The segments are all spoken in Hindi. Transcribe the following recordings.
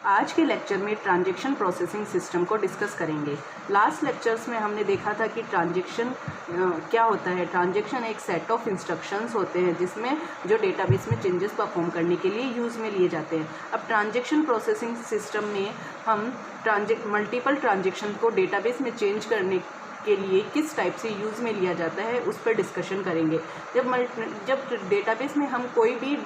आज के लेक्चर में ट्रांजैक्शन प्रोसेसिंग सिस्टम को डिस्कस करेंगे। लास्ट लेक्चर्स में हमने देखा था कि ट्रांजैक्शन क्या होता है। ट्रांजैक्शन एक सेट ऑफ इंस्ट्रक्शंस होते हैं जिसमें जो डेटाबेस में चेंजेस परफॉर्म करने के लिए यूज़ में लिए जाते हैं। अब ट्रांजैक्शन प्रोसेसिंग सिस्टम में हम मल्टीपल ट्रांजैक्शन को डेटाबेस में चेंज करने के लिए किस टाइप से यूज़ में लिया जाता है उस पर डिस्कशन करेंगे। जब डेटाबेस में हम कोई भी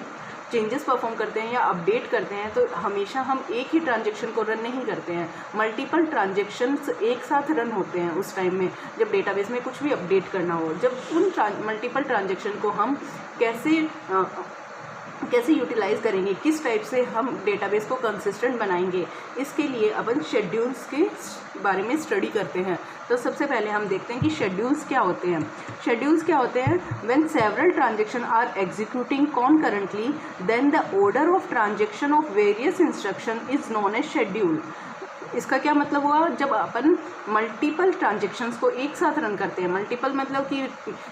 चेंजेस परफॉर्म करते हैं या अपडेट करते हैं तो हमेशा हम एक ही ट्रांजैक्शन को रन नहीं करते हैं, मल्टीपल ट्रांजैक्शंस एक साथ रन होते हैं उस टाइम में जब डेटाबेस में कुछ भी अपडेट करना हो। जब उन मल्टीपल ट्रांजैक्शन को हम कैसे यूटिलाइज़ करेंगे, किस टाइप से हम डेटाबेस को कंसिस्टेंट बनाएंगे, इसके लिए अपन शेड्यूल्स के बारे में स्टडी करते हैं। तो सबसे पहले हम देखते हैं कि शेड्यूल्स क्या होते हैं। शेड्यूल्स क्या होते हैं? When several transaction are executing concurrently then the order of transaction of various instruction is known as schedule. इसका क्या मतलब हुआ? जब अपन मल्टीपल ट्रांजैक्शंस को एक साथ रन करते हैं, मल्टीपल मतलब कि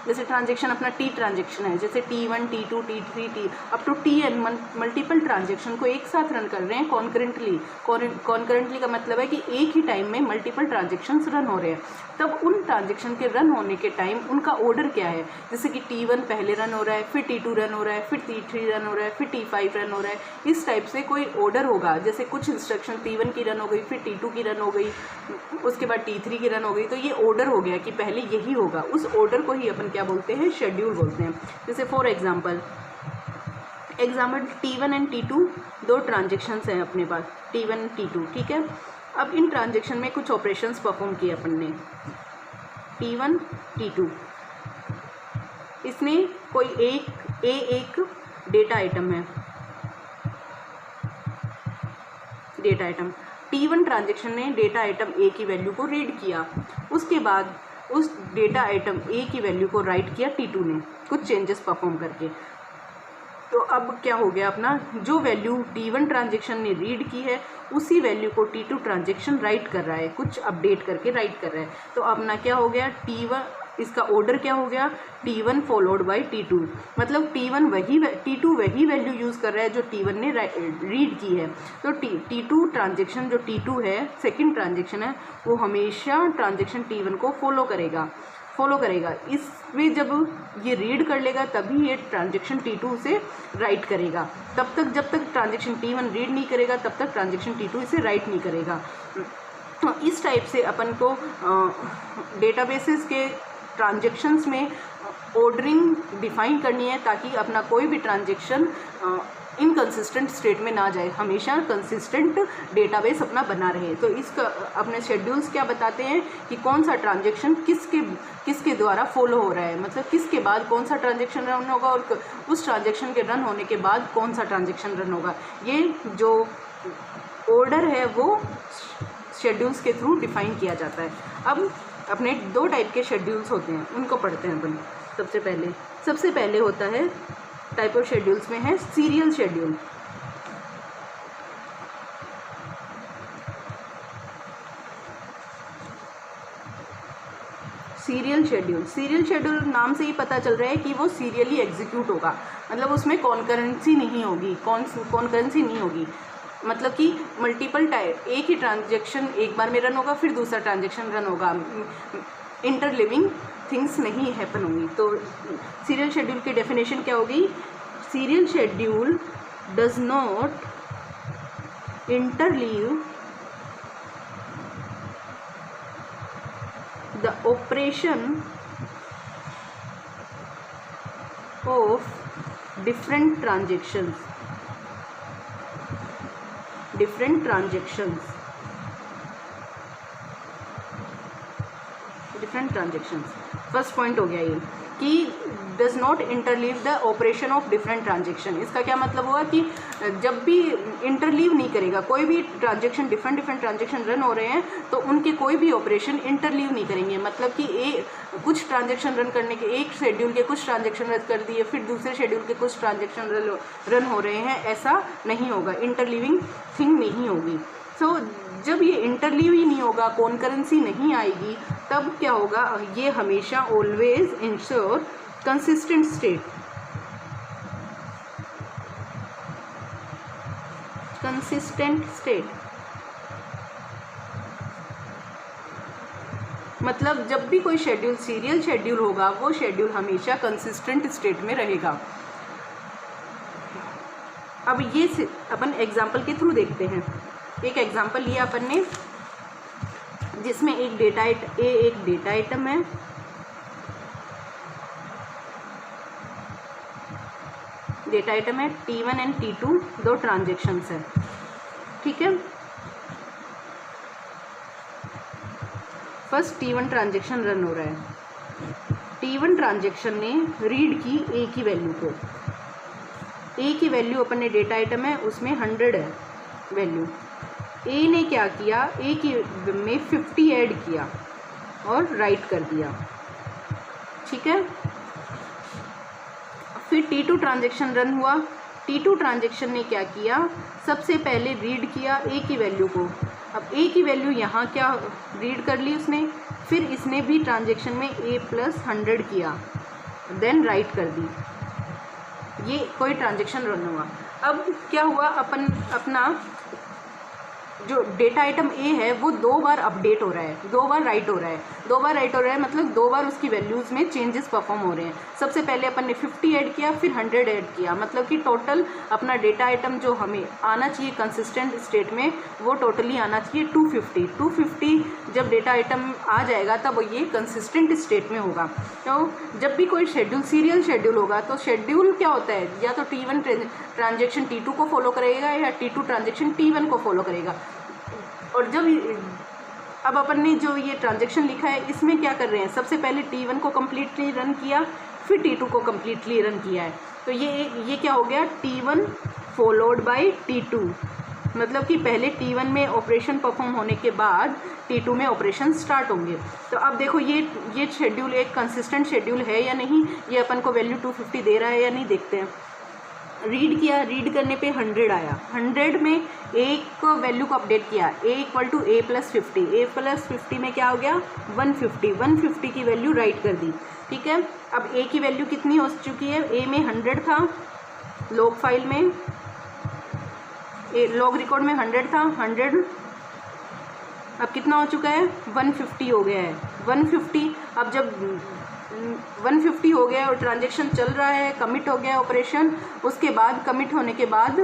जैसे ट्रांजैक्शन अपना टी ट्रांजैक्शन है, जैसे T1 T2 T3 T up to Tn multiple transaction को एक साथ रन कर रहे हैं कॉन्करेंटली। कॉन्करेंटली का मतलब है कि एक ही टाइम में मल्टीपल ट्रांजैक्शंस रन हो रहे हैं। तब उन ट्रांजैक्शन के रन होने के टाइम उनका ऑर्डर क्या है? जैसे कि T1 पहले रन हो रहा है, फिर T2 रन हो रहा है, फिर T3 रन हो रहा है, फिर T5 रन हो रहा है। इस टाइप से कोई ऑर्डर होगा। जैसे कुछ इंस्ट्रक्शन T1 की रन हो गई, फिर T2 की रन हो गई, उसके बाद T3 की रन हो गई, तो ये ऑर्डर हो गया कि पहले यही होगा। उस ऑर्डर को ही अपन क्या बोलते हैं? शेड्यूल बोलते हैं। जैसे for example T1 and T2 दो ट्रांजेक्शन्स हैं अपने पास, T1 T2, ठीक है। अब इन ट्रांजेक्शन में कुछ ऑपरेशंस परफॉर्म किए अपन ने, T1 T2, इसने कोई एक डेटा आइटम है, डेटा आइटम T1 ट्रांजैक्शन ने डेटा आइटम A की वैल्यू को रीड किया, उसके बाद उस डेटा आइटम A की वैल्यू को राइट किया T2 ने कुछ चेंजेस परफॉर्म करके। तो अब क्या हो गया, अपना जो वैल्यू T1 ट्रांजैक्शन ने रीड की है उसी वैल्यू को T2 ट्रांजैक्शन राइट कर रहा है, कुछ अपडेट करके राइट कर रहा है। तो अपना क्या हो गया, इसका ऑर्डर क्या हो गया, T1 फॉलोड बाय T2, मतलब T2 वही वैल्यू यूज़ कर रहा है जो T1 ने रीड की है। तो T2 ट्रांजैक्शन जो T2 है, सेकंड ट्रांजैक्शन है, वो हमेशा ट्रांजैक्शन T1 को फॉलो करेगा। इसमें जब ये रीड कर लेगा तभी ये ट्रांजैक्शन T2 से राइट करेगा। तब तक जब तक ट्रांजैक्शन T1 रीड नहीं करेगा तब तक ट्रांजैक्शन T2 इसे राइट नहीं करेगा। तो इस टाइप से अपन को डेटाबेसेस के ट्रांजैक्शंस में ऑर्डरिंग डिफाइन करनी है ताकि अपना कोई भी ट्रांजैक्शन इनकंसिस्टेंट स्टेट में ना जाए, हमेशा कंसिस्टेंट डेटाबेस अपना बना रहे। तो इसका अपने शेड्यूल्स क्या बताते हैं कि कौन सा ट्रांजैक्शन किसके द्वारा फॉलो हो रहा है, मतलब किसके बाद कौन सा ट्रांजैक्शन रन होगा और उस ट्रांजैक्शन के रन होने के बाद कौन सा ट्रांजैक्शन रन होगा। ये जो ऑर्डर है वो शेड्यूल्स के थ्रू डिफाइन किया जाता है। अब अपने दो टाइप के शेड्यूल्स होते हैं, उनको पढ़ते हैं अपन। सबसे पहले होता है टाइप ऑफ शेड्यूल्स में है सीरियल शेड्यूल। सीरियल शेड्यूल नाम से ही पता चल रहा है कि वो सीरियली एग्जीक्यूट होगा, मतलब उसमें कॉन्करेंसी नहीं होगी, मतलब कि मल्टीपल टाइप एक ही ट्रांजैक्शन एक बार में रन होगा, फिर दूसरा ट्रांजैक्शन रन होगा, इंटरलिविंग थिंग्स नहीं हैपन होंगी। तो सीरियल शेड्यूल की डेफिनेशन क्या होगी? Serial schedule does not interleave the operation of different transactions. First point हो गया ये कि does not interleave the operation of different transaction. इसका क्या मतलब हुआ कि जब भी इंटरलीव नहीं करेगा, कोई भी ट्रांजैक्शन डिफरेंट ट्रांजैक्शन रन हो रहे हैं तो उनके कोई भी ऑपरेशन इंटरलीव नहीं करेंगे, मतलब कि कुछ ट्रांजैक्शन रन करने के एक शेड्यूल के कुछ ट्रांजैक्शन रन कर दिए, फिर दूसरे शेड्यूल के कुछ ट्रांजैक्शन रन हो रहे हैं, ऐसा नहीं होगा, इंटरलीविंग थिंग नहीं होगी। सो जब ये इंटरलीव ही नहीं होगा, कॉन्करेंसी नहीं आएगी, तब क्या होगा, ये हमेशा always ensure consistent state consistent state, मतलब जब भी कोई शेड्यूल सीरियल शेड्यूल होगा वो शेड्यूल हमेशा कंसिस्टेंट स्टेट में रहेगा। अब ये अपन एग्जाम्पल के थ्रू देखते हैं। एक एग्जाम्पल लिया अपन ने जिसमें एक डेटा आइटम है, T1 एंड T2 दो ट्रांजेक्शन्स है, ठीक है। फर्स्ट T1 ट्रांजेक्शन रन हो रहा है। T1 ट्रांजेक्शन ने रीड की ए की वैल्यू को, ए की वैल्यू अपन ने डेटा आइटम है उसमें 100 है वैल्यू। ए ने क्या किया, ए की में 50 ऐड किया और राइट कर दिया, ठीक है। फिर T2 ट्रांजेक्शन रन हुआ। T2 ट्रांजेक्शन ने क्या किया, सबसे पहले रीड किया ए की वैल्यू को। अब ए की वैल्यू यहाँ क्या रीड कर ली उसने, फिर इसने भी ट्रांजेक्शन में a + 100 किया, देन राइट कर दी। ये कोई ट्रांजेक्शन रन हुआ। अब क्या हुआ, अपना जो डेटा आइटम ए है वो 2 बार अपडेट हो रहा है, 2 बार राइट हो रहा है। 2 बार राइट हो रहा है मतलब 2 बार उसकी वैल्यूज़ में चेंजेस परफॉर्म हो रहे हैं। सबसे पहले अपन ने 50 ऐड किया, फिर 100 ऐड किया, मतलब कि टोटल अपना डेटा आइटम जो हमें आना चाहिए कंसिस्टेंट स्टेट में वो टोटली आना चाहिए 250। 250 जब डेटा आइटम आ जाएगा तब ये कंसिस्टेंट स्टेट में होगा। तो जब भी कोई शेड्यूल सीरियल शेड्यूल होगा तो शेड्यूल क्या होता है, या तो T1 ट्रांजेक्शन T2 को फॉलो करेगा या T2 ट्रांजेक्शन T1 को फॉलो करेगा। और जब अब अपन ने जो ये ट्रांजेक्शन लिखा है इसमें क्या कर रहे हैं, सबसे पहले T1 को कम्प्लीटली रन किया, फिर T2 को कम्प्लीटली रन किया है। तो ये क्या हो गया, T1 फॉलोड बाय T2, मतलब कि पहले T1 में ऑपरेशन परफॉर्म होने के बाद T2 में ऑपरेशन स्टार्ट होंगे। तो अब देखो ये शेड्यूल एक कंसिस्टेंट शेड्यूल है या नहीं, ये अपन को वैल्यू 250 दे रहा है या नहीं, देखते हैं। रीड किया, रीड करने पे 100 आया, 100 में एक वैल्यू को अपडेट किया, a = a + 50, a + 50 में क्या हो गया 150, 150 की वैल्यू राइट कर दी, ठीक है। अब a की वैल्यू कितनी हो चुकी है, a में 100 था लॉग फाइल में, लॉग रिकॉर्ड में 100 था, 100 अब कितना हो चुका है 150 हो गया है। 150 अब जब 150 हो गया और ट्रांजेक्शन चल रहा है, कमिट हो गया ऑपरेशन, उसके बाद कमिट होने के बाद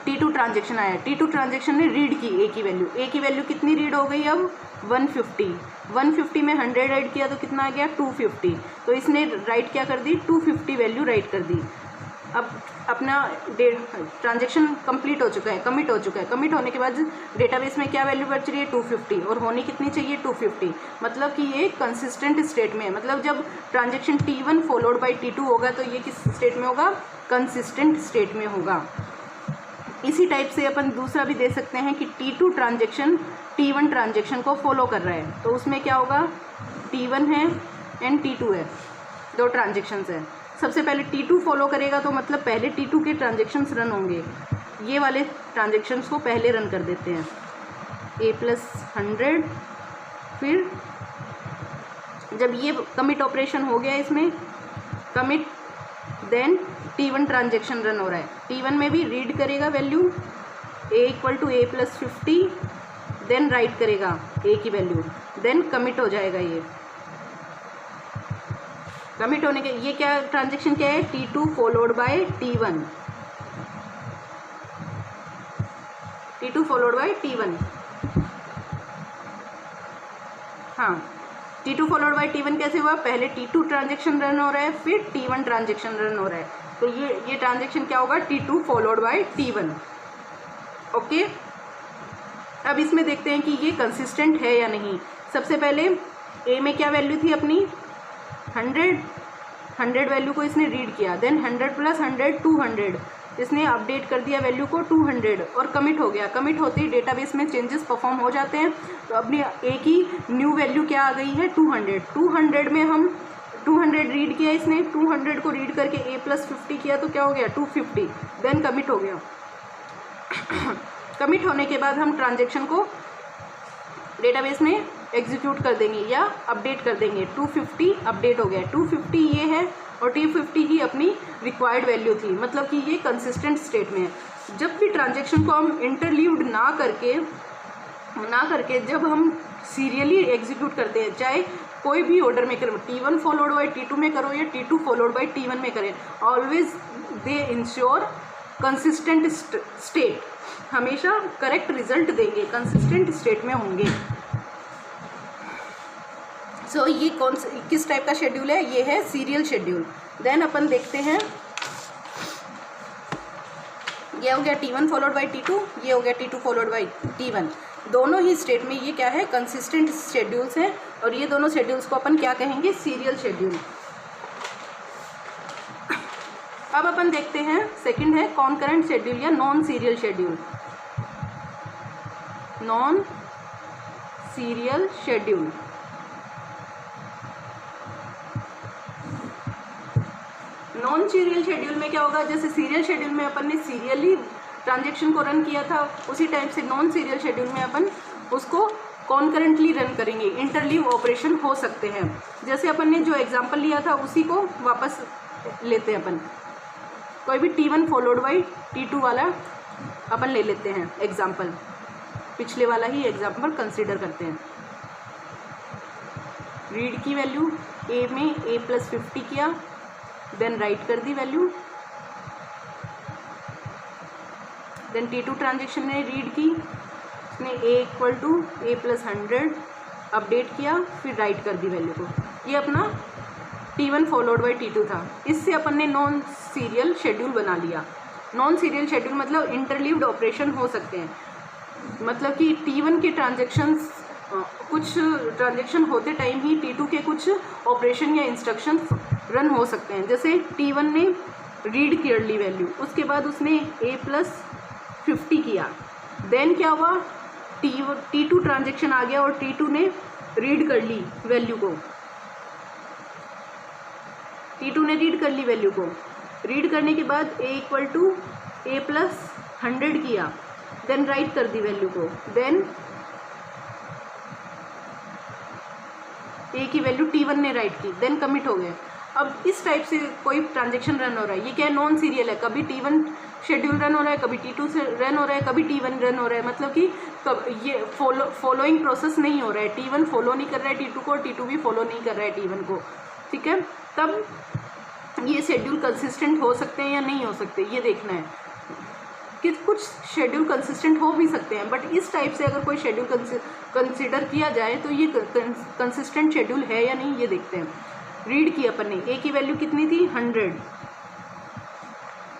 T2 ट्रांजेक्शन आया। T2 ट्रांजेक्शन ने रीड की ए की वैल्यू कितनी रीड हो गई अब 150। 150 में 100 ऐड किया तो कितना आ गया 250, तो इसने राइट क्या कर दी 250 वैल्यू राइट कर दी। अब अपना ट्रांजेक्शन कंप्लीट हो चुका है, कमिट हो चुका है। कमिट होने के बाद डेटाबेस में क्या वैल्यू बच रही है 250, और होनी कितनी चाहिए 250, मतलब कि ये कंसिस्टेंट स्टेट में है। मतलब जब transaction T1 followed by T2 होगा तो ये किस स्टेट में होगा, कंसिस्टेंट स्टेट में होगा। इसी टाइप से अपन दूसरा भी दे सकते हैं कि T2 ट्रांजेक्शन T1 ट्रांजेक्शन को फॉलो कर रहा है, तो उसमें क्या होगा T1 है एंड T2 है, दो ट्रांजेक्शन्स हैं। सबसे पहले T2 फॉलो करेगा तो मतलब पहले T2 के ट्रांजेक्शन्स रन होंगे, ये वाले ट्रांजेक्शन्स को पहले रन कर देते हैं, a + 100। फिर जब ये कमिट ऑपरेशन हो गया इसमें commit, then T1 transaction run हो रहा है। T1 में भी रीड करेगा value a = a + 50, then write करेगा a की वैल्यू, देन कमिट हो जाएगा। ये कमिट होने के ये क्या ट्रांजेक्शन क्या है T2 followed by T1, T2 followed by T1, हाँ T2 फॉलोड बाय T1 कैसे हुआ, पहले T2 ट्रांजेक्शन रन हो रहा है फिर T1 ट्रांजेक्शन रन हो रहा है, तो ये ट्रांजेक्शन क्या होगा T2 followed by T1। Okay, अब इसमें देखते हैं कि ये कंसिस्टेंट है या नहीं। सबसे पहले a में क्या वैल्यू थी अपनी 100 वैल्यू को इसने रीड किया, देन 100 + 100 200, इसने अपडेट कर दिया वैल्यू को 200 और कमिट हो गया। कमिट होते ही डेटाबेस में चेंजेस परफॉर्म हो जाते हैं, तो अपनी a की न्यू वैल्यू क्या आ गई है 200। 200 में हम 200 रीड किया इसने, 200 को रीड करके a + 50 किया तो क्या हो गया 250, देन कमिट हो गया। कमिट होने के बाद हम ट्रांजेक्शन को डेटाबेस में एग्जीक्यूट कर देंगे या अपडेट कर देंगे। 250 अपडेट हो गया, 250 ये है और 250 ही अपनी रिक्वायर्ड वैल्यू थी, मतलब कि ये कंसिस्टेंट स्टेट में है। जब भी ट्रांजेक्शन को हम इंटरलीव्ड ना करके जब हम सीरियली एग्जीक्यूट करते हैं, चाहे कोई भी ऑर्डर में करो, T1 फॉलोड बाई T2 में करो या T2 फॉलोड बाई T1 में करें, always they ensure consistent state, हमेशा करेक्ट रिजल्ट देंगे, कंसिस्टेंट स्टेट में होंगे। सो ये किस टाइप का शेड्यूल है? ये है सीरियल शेड्यूल। देन अपन देखते हैं, ये हो गया T1 फॉलोड बाई T2, ये हो गया T2 फॉलोड बाई T1। दोनों ही स्टेट में ये क्या है? कंसिस्टेंट शेड्यूल्स हैं, और ये दोनों शेड्यूल्स को अपन क्या कहेंगे? Serial schedule. अब अपन देखते हैं सेकंड है कॉन्करेंट शेड्यूल या non serial schedule. Non serial schedule non serial schedule में क्या होगा? जैसे सीरियल शेड्यूल में अपन ने सीरियली ट्रांजेक्शन को रन किया था, उसी टाइप से नॉन सीरियल शेड्यूल में अपन उसको कॉन्करेंटली रन करेंगे, इंटरलीव ऑपरेशन हो सकते हैं। जैसे अपन ने जो एग्जांपल लिया था उसी को वापस लेते हैं अपन, कोई भी T1 फॉलोड बाई T2 वाला अपन ले लेते हैं एग्जांपल, पिछले वाला ही एग्जांपल कंसीडर करते हैं। रीड की वैल्यू A में A+50 किया, देन राइट कर दी वैल्यू, देन T2 ट्रांजेक्शन ने रीड की, उसने A=A+100 अपडेट किया, फिर राइट कर दी वैल्यू को। ये अपना T1 फॉलोड बाई T2 था। इससे अपन ने नॉन सीरियल शेड्यूल बना लिया। नॉन सीरियल शेड्यूल मतलब इंटरलीव्ड ऑपरेशन हो सकते हैं, मतलब कि T1 के ट्रांजेक्शन्स कुछ ट्रांजेक्शन होते टाइम ही T2 के कुछ ऑपरेशन या इंस्ट्रक्शन रन हो सकते हैं। जैसे T1 ने रीड कर ली वैल्यू, उसके बाद उसने A+50 किया, देन क्या हुआ? T2 ट्रांजेक्शन आ गया और T2 ने रीड कर ली वैल्यू को, T2 ने रीड कर ली वैल्यू को। रीड करने के बाद A=A+100 किया, देन राइट कर दी वैल्यू को, देन A की वैल्यू T1 ने राइट की, देन कमिट हो गए। अब इस टाइप से कोई ट्रांजेक्शन रन हो रहा है, ये क्या है? नॉन सीरियल है। कभी T1 शेड्यूल रन हो रहा है, कभी T2 से रन हो रहा है, कभी T1 रन हो रहा है, मतलब कि ये फॉलोइंग प्रोसेस नहीं हो रहा है। T1 फॉलो नहीं कर रहा है T2 को, और T2 भी फॉलो नहीं कर रहा है T1 को, ठीक है? तब ये शेड्यूल कंसिस्टेंट हो सकते हैं या नहीं हो सकते, ये देखना है कि कुछ शेड्यूल कंसिस्टेंट हो भी सकते हैं, बट इस टाइप से अगर कोई शेड्यूल कंसिडर किया जाए तो ये कंसिस्टेंट शेड्यूल है या नहीं, ये देखते हैं। रीड किया अपन ने, A की वैल्यू कितनी थी? 100,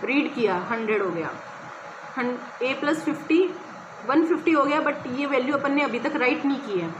रीड किया 100 हो गया, A+50 150 हो गया, बट ये वैल्यू अपन ने अभी तक राइट नहीं की है।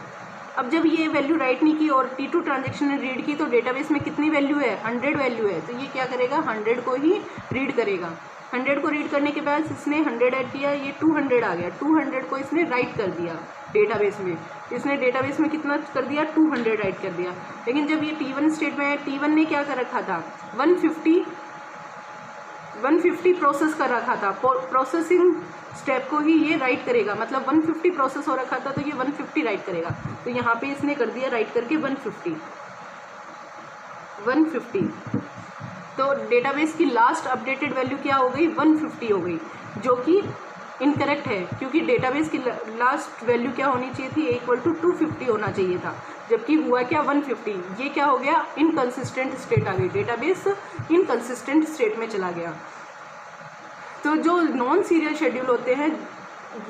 अब जब ये वैल्यू राइट नहीं की और T2 ट्रांजेक्शन ने रीड की, तो डेटाबेस में कितनी वैल्यू है? 100 वैल्यू है, तो ये क्या करेगा? 100 को ही रीड करेगा। 100 को रीड करने के बाद इसने 100 ऐड किया, ये 200 आ गया, 200 को इसने राइट कर दिया डेटाबेस में। इसने डेटाबेस में कितना कर दिया? 200 राइट कर दिया। लेकिन जब ये T1 स्टेट में है, T1 ने क्या कर रखा था? 150 प्रोसेस कर रखा था। प्रोसेसिंग स्टेप को ही ये राइट करेगा, मतलब 150 प्रोसेस हो रखा था, तो ये 150 राइट करेगा। तो यहाँ पे इसने कर दिया राइट करके 150। तो डेटाबेस की लास्ट अपडेटेड वैल्यू क्या हो गई? 150 हो गई, जो कि इनकरेक्ट है, क्योंकि डेटाबेस की लास्ट वैल्यू क्या होनी चाहिए थी? A=250 होना चाहिए था, जबकि हुआ क्या? 150। ये क्या हो गया? इनकंसिस्टेंट स्टेट आ गई, डेटाबेस इनकंसिस्टेंट स्टेट में चला गया। तो जो नॉन सीरियल शेड्यूल होते हैं,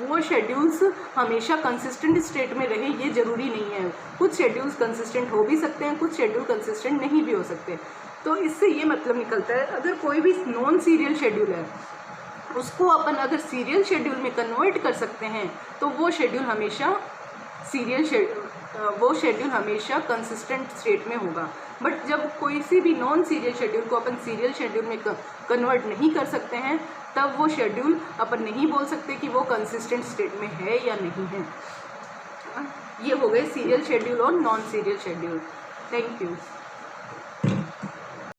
वो शेड्यूल्स हमेशा कंसिस्टेंट स्टेट में रहे, ये ज़रूरी नहीं है। कुछ शेड्यूल्स कंसिस्टेंट हो भी सकते हैं, कुछ शेड्यूल कंसिस्टेंट नहीं भी हो सकते। तो इससे ये मतलब निकलता है, अगर कोई भी नॉन सीरियल शेड्यूल है, उसको अपन अगर सीरियल शेड्यूल में कन्वर्ट कर सकते हैं, तो वो शेड्यूल हमेशा कंसिस्टेंट स्टेट में होगा। बट जब कोई सी भी नॉन सीरियल शेड्यूल को अपन सीरियल शेड्यूल में कन्वर्ट नहीं कर सकते हैं, तब वो शेड्यूल अपन नहीं बोल सकते कि वो कंसिस्टेंट स्टेट में है या नहीं है। ये हो गए सीरियल शेड्यूल और non serial schedule. Thank you.